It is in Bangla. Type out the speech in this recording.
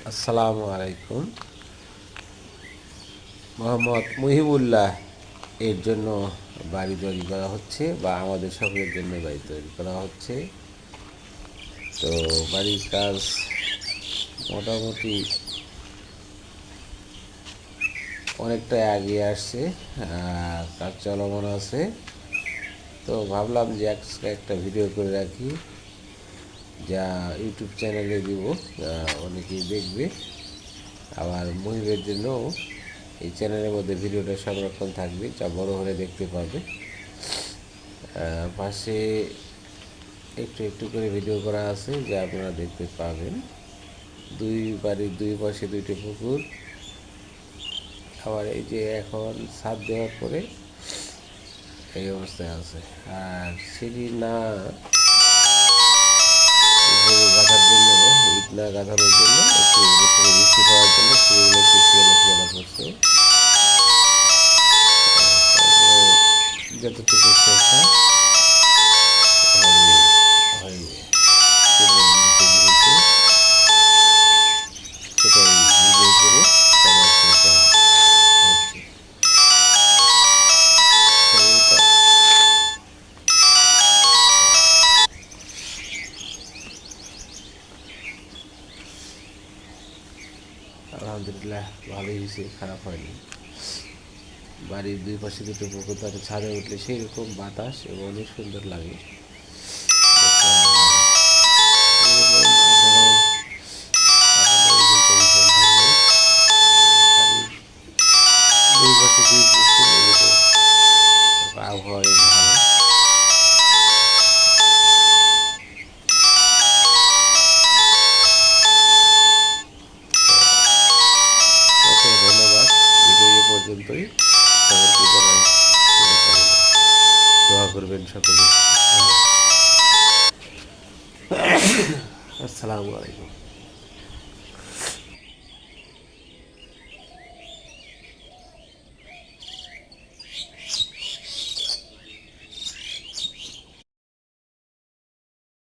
আসসালামু আলাইকুম। মোহাম্মদ মুহিবুল্লাহ এর জন্য বাড়ি তৈরি করা হচ্ছে, বা আমাদের সকলের জন্য বাড়ি তৈরি করা হচ্ছে। তো বাড়ির কাজ মোটামুটি অনেকটা এগিয়ে আসছে, কাজ চলমান আছে। তো ভাবলাম যে একটা ভিডিও করে রাখি, যা ইউটিউব চ্যানেলে দিব, অনেকেই দেখবে। আবার মুহিবের জন্য এই চ্যানেলের মধ্যে ভিডিওটা সংরক্ষণ থাকবে, যা বড় হলে দেখতে পাবে। পাশে একটু একটু করে ভিডিও করা আছে, যা আপনারা দেখতে পাবেন। বাড়ির দুই পাশে দুইটি পুকুর। আবার এই যে এখন ছাদ দেওয়ার পরে এই অবস্থায় আছে। আর সিঁড়ি না গাঁথার জন্য, ইট না গাঁথানোর জন্য, একটু উপর থেকে বৃষ্টি পড়ার জন্য সিঁড়িগুলো একটু শিয়ালা করছে। যতটুকু চেষ্টা হয় সেটাই ভিডিও করে সবার চেষ্টা হচ্ছে। আলহামদুলিল্লাহ ভালোই হয়েছে, খারাপ হয়নি। বাড়ির দুই পাশে দুটো পুকুর, তাতে ছাদে উঠলে সেই রকম বাতাস এবং অনেক সুন্দর লাগে। দুই পাশে দুই পুকুর, এরকম আবহাওয়া ভালো। ওকে, ধন্যবাদ। ভিডিও এ পর্যন্তই। সকলকে জানাই শুভকামনা। দোয়া করবেন সকলে। আসসালামু আলাইকুম।